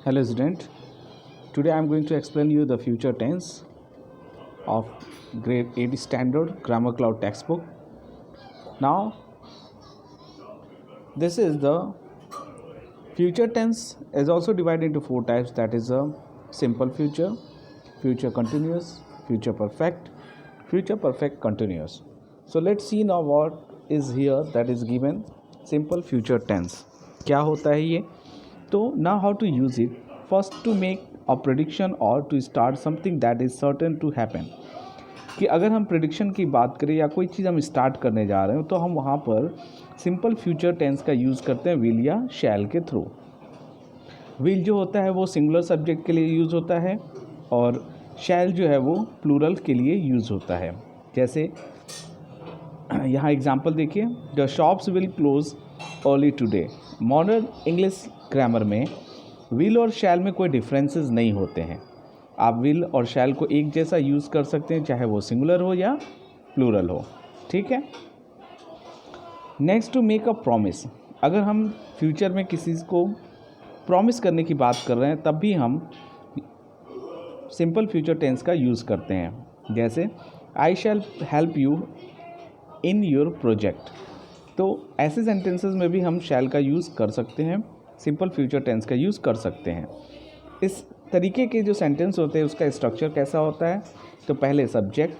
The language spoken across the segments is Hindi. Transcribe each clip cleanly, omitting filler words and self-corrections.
Hello student, today I am going to explain you the future tense of grade 8 standard grammar cloud textbook. Now this is the future tense is also divided into four types, that is a simple future, future continuous, future perfect continuous. So let's see now what is here that is given simple future tense. क्या होता है ये? तो now how to use it. First to make a prediction or to start something that is certain to happen. कि अगर हम प्रेडिक्शन की बात करें या कोई चीज़ हम स्टार्ट करने जा रहे हो तो हम वहाँ पर सिंपल फ्यूचर टेंस का यूज़ करते हैं विल या शैल के थ्रू. विल जो होता है वो सिंगुलर सब्जेक्ट के लिए यूज़ होता है और शैल जो है वो प्लूरल के लिए यूज़ होता है. जैसे यहाँ एग्जांपल देखिए, the shops will close early today. Modern English grammar में विल और शैल में कोई डिफरेंसेस नहीं होते हैं. आप विल और शैल को एक जैसा यूज़ कर सकते हैं चाहे वो सिंगुलर हो या प्लूरल हो. ठीक है. Next to make a promise. अगर हम फ्यूचर में किसी को प्रॉमिस करने की बात कर रहे हैं तब भी हम सिंपल फ्यूचर टेंस का यूज़ करते हैं. जैसे I shall help you in your project. तो ऐसे सेंटेंसेस में भी हम शैल का यूज़ कर सकते हैं, सिंपल फ्यूचर टेंस का यूज़ कर सकते हैं. इस तरीके के जो सेंटेंस होते हैं उसका स्ट्रक्चर कैसा होता है? तो पहले सब्जेक्ट,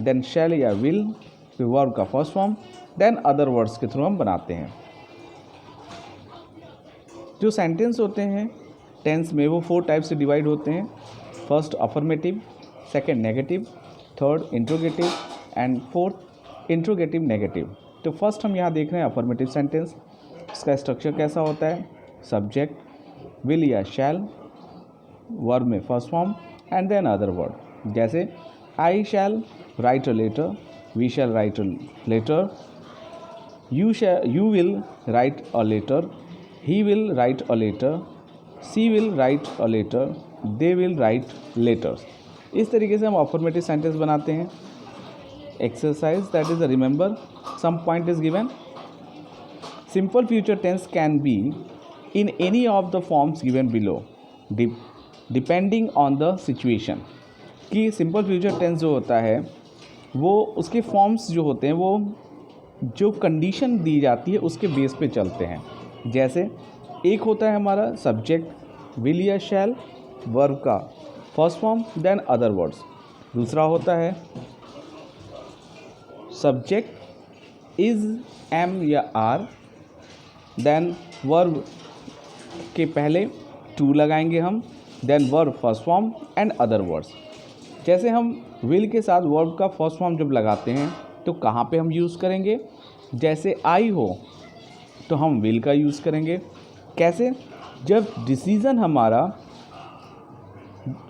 देन शैल या विल, फिर वर्ब का first form, then other words के थ्रू हम बनाते हैं. जो सेंटेंस होते हैं टेंस में वो फोर टाइप से डिवाइड होते हैं. First affirmative, second negative, third interrogative and fourth interrogative negative. तो फर्स्ट हम यहाँ देख रहे हैं अफर्मेटिव सेंटेंस. इसका स्ट्रक्चर कैसा होता है? सब्जेक्ट, विल या शैल, वर्ब में first form and then other word. जैसे I shall write a letter, we shall write a letter, you will write a letter, he will write a letter, she will write a letter, they will write letters. इस तरीके से हम अफर्मेटिव सेंटेंस बनाते हैं. Exercise, that is remember some point is given. Simple future tense can be in any of the forms given below depending on the situation. कि सिंपल फ्यूचर टेंस जो होता है वो उसके फॉर्म्स जो होते हैं वो जो कंडीशन दी जाती है उसके बेस पे चलते हैं. जैसे एक होता है हमारा सब्जेक्ट विल या शैल, वर्ब का first form then other words. दूसरा होता है सब्जेक्ट इज़, एम या आर, देन वर्ब के पहले टू लगाएंगे हम, then verb first form and other words. जैसे हम विल के साथ वर्ब का फर्स्ट फॉर्म जब लगाते हैं तो कहाँ पे हम यूज़ करेंगे? जैसे आई हो तो हम विल का यूज़ करेंगे. कैसे? जब डिसीज़न हमारा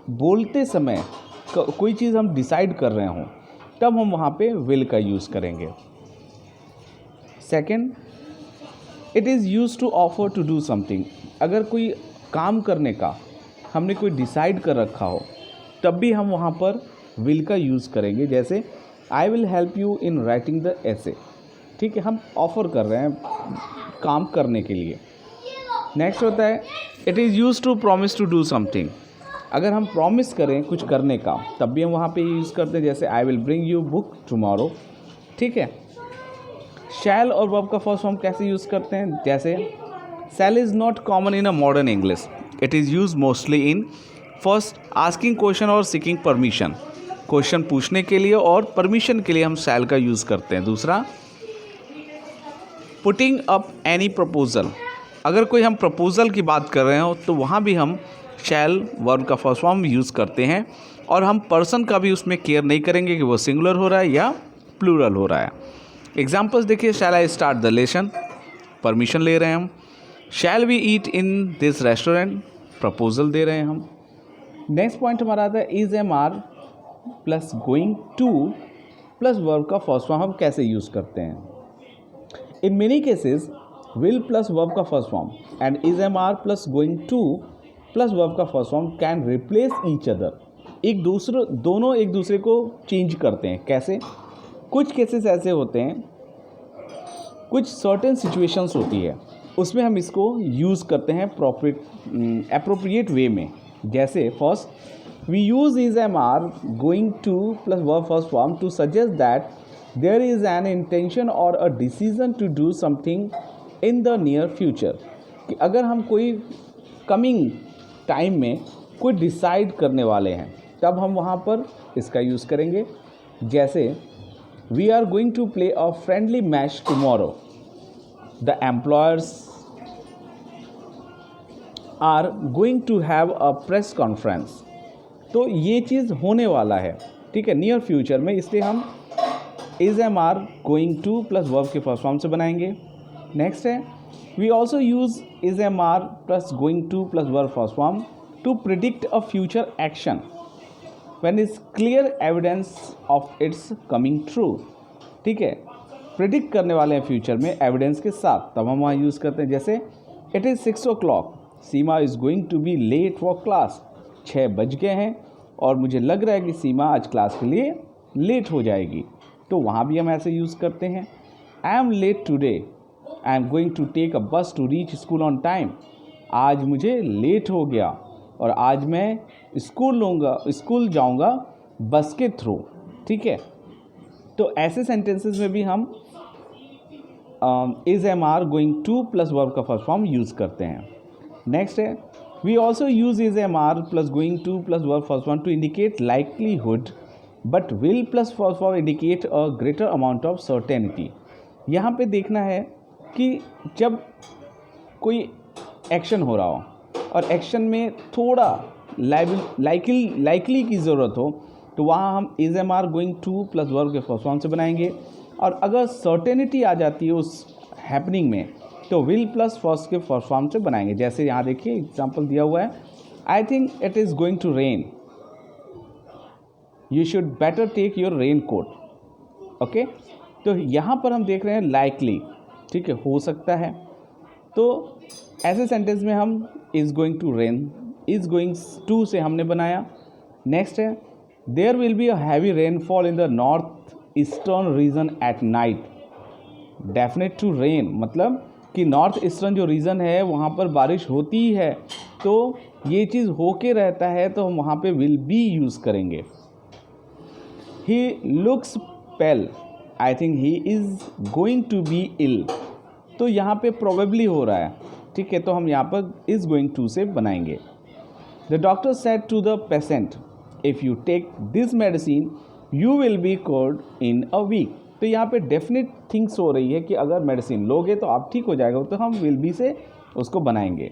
बोलते समय कोई चीज़ हम डिसाइड कर रहे हों तब हम वहाँ पे विल का यूज़ करेंगे. Second, it is use to offer to do something. अगर कोई काम करने का हमने कोई डिसाइड कर रखा हो तब भी हम वहाँ पर विल का यूज़ करेंगे. जैसे I will help you in writing the essay. ठीक है, हम ऑफ़र कर रहे हैं काम करने के लिए. नेक्स्ट होता है it is use to promise to do something. अगर हम प्रॉमिस करें कुछ करने का तब भी हम वहाँ पे यूज़ करते हैं. जैसे I will bring you book tomorrow. ठीक है. शैल और वर्ब का फर्स्ट फॉर्म कैसे यूज़ करते हैं? जैसे shall is not common in a modern English. It is use mostly in first asking question और सीकिंग परमिशन. क्वेश्चन पूछने के लिए और परमिशन के लिए हम शैल का यूज़ करते हैं. दूसरा पुटिंग अप एनी प्रपोजल. अगर कोई हम प्रपोजल की बात कर रहे हो तो वहाँ भी हम शैल वर्ब का फर्स्ट फॉर्म यूज़ करते हैं और हम पर्सन का भी उसमें केयर नहीं करेंगे कि वो सिंगुलर हो रहा है या प्लूरल हो रहा है. एग्जाम्पल्स देखिए, shall I start the lesson, permission ले रहे हैं हम. Shall we eat in this restaurant, proposal दे रहे हैं हम. नेक्स्ट पॉइंट हमारा आता है is am are plus going to plus verb का फर्स्ट फॉर्म हम कैसे यूज़ करते हैं. In many cases will plus verb का first form and is am are plus going to plus verb का first form can replace each other. दोनों एक दूसरे को चेंज करते हैं. कैसे? कुछ केसेस ऐसे होते हैं, कुछ सर्टेन सिचुएशंस होती है उसमें हम इसको यूज़ करते हैं अप्रोप्रिएट वे में। जैसे first we use is am are going to plus verb first form to suggest that there is an intention और a decision to do something in the near future, कि अगर हम कोई कमिंग टाइम में कोई डिसाइड करने वाले हैं तब हम वहाँ पर इसका यूज़ करेंगे। जैसे we are going to play a friendly match tomorrow, the employers are going to have a press conference. तो ये चीज़ होने वाला है, ठीक है, नियर फ्यूचर में, इसलिए हम is am are going to plus verb के फर्स्ट फॉर्म से बनाएंगे। नेक्स्ट है we also use is am are plus going to plus verb first form to predict a future action when is clear evidence of its coming true. ठीक है, प्रिडिक्ट करने वाले हैं फ्यूचर में एविडेंस के साथ, तब हम वहाँ यूज़ करते हैं। जैसे it is 6 o'clock, Seema is going to be late for class, 6 बज गए हैं और मुझे लग रहा है कि सीमा आज क्लास के लिए लेट हो जाएगी, तो वहाँ भी हम ऐसे यूज़ करते हैं। I am late today, I am going to take a bus to reach school on time, आज मुझे लेट हो गया और आज मैं स्कूल जाऊँगा बस के थ्रू। ठीक है, तो ऐसे सेंटेंसेस में भी हम is am are going to plus verb का फर्स्ट फॉर्म यूज़ करते हैं। नेक्स्ट है we also use is am are plus going to plus verb first form to indicate likelihood, but will plus first form indicate a greater amount of certainty. यहाँ पे देखना है कि जब कोई एक्शन हो रहा हो और एक्शन में थोड़ा लाइकली की ज़रूरत हो, तो वहाँ हम is am are going to plus verb के फर्स्ट फॉर्म से बनाएंगे। और अगर सर्टेनिटी आ जाती है उस हैपनिंग में, तो विल प्लस फर्स्ट के फर्स्ट फॉर्म से बनाएंगे। जैसे यहाँ देखिए एग्जांपल दिया हुआ है, I think it is going to rain, you should better take your raincoat. Okay, तो यहाँ पर हम देख रहे हैं लाइकली, ठीक है, हो सकता है। तो ऐसे सेंटेंस में हम is going to rain, is going to से हमने बनाया। नेक्स्ट है there will be a heavy rainfall in the north eastern region at night, definite to rain, मतलब कि नॉर्थ ईस्टर्न जो रीजन है वहाँ पर बारिश होती है, तो ये चीज़ होके रहता है, तो हम वहाँ पे विल बी यूज़ करेंगे। He looks pale, I think he is going to be ill, तो यहाँ पे प्रोबेबली हो रहा है, ठीक है, तो हम यहाँ पर इज़ गोइंग टू से बनाएंगे। The doctor said to the patient if you take this medicine you will be cured in a week, तो यहाँ पे डेफिनेट थिंग्स हो रही है कि अगर मेडिसिन लोगे तो आप ठीक हो जाएगा, तो हम विल बी से उसको बनाएंगे।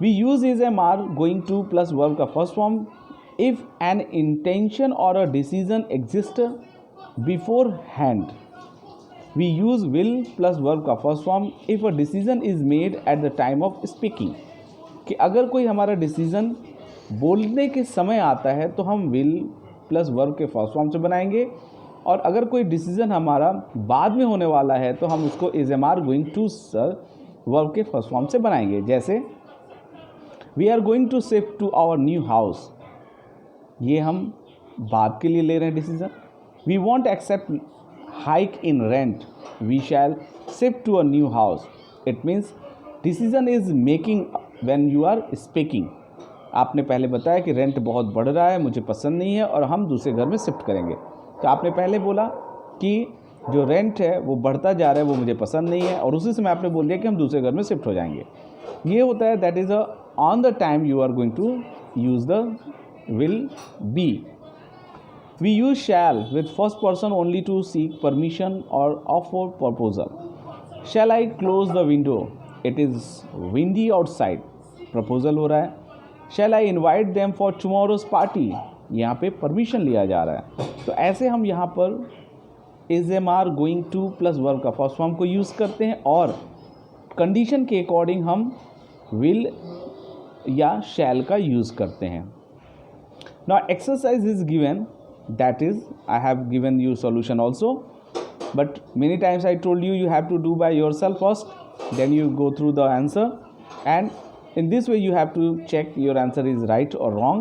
We use is am are going to plus verb का first form if an intention और a decision exist beforehand. We use will plus verb का first form if a decision is made at the time of speaking, कि अगर कोई हमारा डिसीजन बोलने के समय आता है तो हम विल प्लस वर्ब के फर्स्ट फॉर्म से बनाएंगे, और अगर कोई डिसीजन हमारा बाद में होने वाला है तो हम उसको is am are going to verb के फर्स्ट फॉर्म से बनाएंगे। जैसे we are going to shift to our new house, ये हम बाद के लिए ले रहे हैं decision. We won't accept hike in rent, we shall shift to a new house, it means decision is making when you are speaking. आपने पहले बताया कि रेंट बहुत बढ़ रहा है, मुझे पसंद नहीं है और हम दूसरे घर में शिफ्ट करेंगे, तो आपने पहले बोला कि जो रेंट है वो बढ़ता जा रहा है, वो मुझे पसंद नहीं है, और उसी समय आपने बोल दिया कि हम दूसरे घर में शिफ्ट हो जाएंगे। ये होता है that is a on the time you are going to use the will be. We use shall with first person only to seek permission और offer proposal. Shall I close the window, it is windy outside, proposal हो रहा है। Shall I invite them for tomorrow's party, यहाँ पे परमिशन लिया जा रहा है। तो ऐसे हम यहाँ पर is am are going to plus verb का फर्स्ट फॉर्म को यूज़ करते हैं, और कंडीशन के अकॉर्डिंग हम विल या शैल का यूज़ करते हैं। Now exercise is given, that is I have given you solution also, but many times I told you have to do by yourself first, then you go through the answer, and in this way you have to check your answer is right or wrong.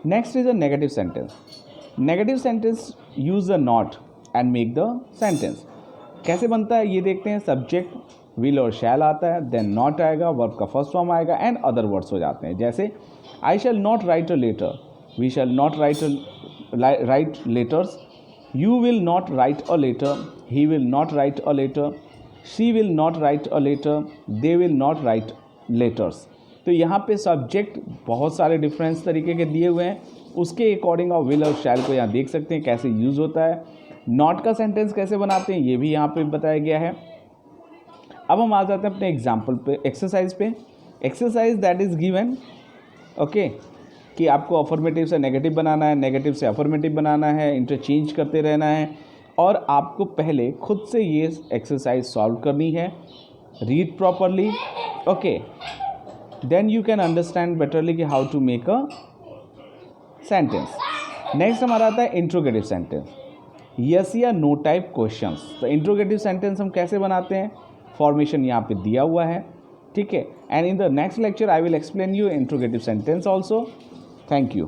Next is a negative sentence. Negative sentence use the not and make the sentence. कैसे बनता है ये देखते हैं। सब्जेक्ट विल और शैल आता है, देन नॉट आएगा, वर्ब का फर्स्ट फॉर्म आएगा एंड अदर वर्ड्स हो जाते हैं। जैसे I shall not write a letter, we shall not write letters, you will not write a letter, he will not write a letter, she will not write a letter, they will not write letters। तो यहाँ पे सब्जेक्ट बहुत सारे डिफरेंस तरीके के दिए हुए हैं, उसके अकॉर्डिंग आप विल और शैल को यहाँ देख सकते हैं कैसे यूज़ होता है। नॉट का सेंटेंस कैसे बनाते हैं ये भी यहाँ पे बताया गया है। अब हम आ जाते हैं अपने एग्जाम्पल पे, एक्सरसाइज पे। Exercise that is given okay कि आपको अफर्मेटिव से नेगेटिव बनाना है, नेगेटिव से अफर्मेटिव बनाना है, इंटरचेंज करते रहना है और आपको पहले खुद से ये एक्सरसाइज सॉल्व करनी है। Read properly okay, then you can understand betterly कि how to make a sentence. Next हमारा आता है इंट्रोगेटिव सेंटेंस, यस या नो टाइप क्वेश्चंस। तो इंट्रोगेटिव सेंटेंस हम कैसे बनाते हैं, फॉर्मेशन यहाँ पे दिया हुआ है, ठीक है। And in the next lecture I will explain you interrogative sentence also. Thank you.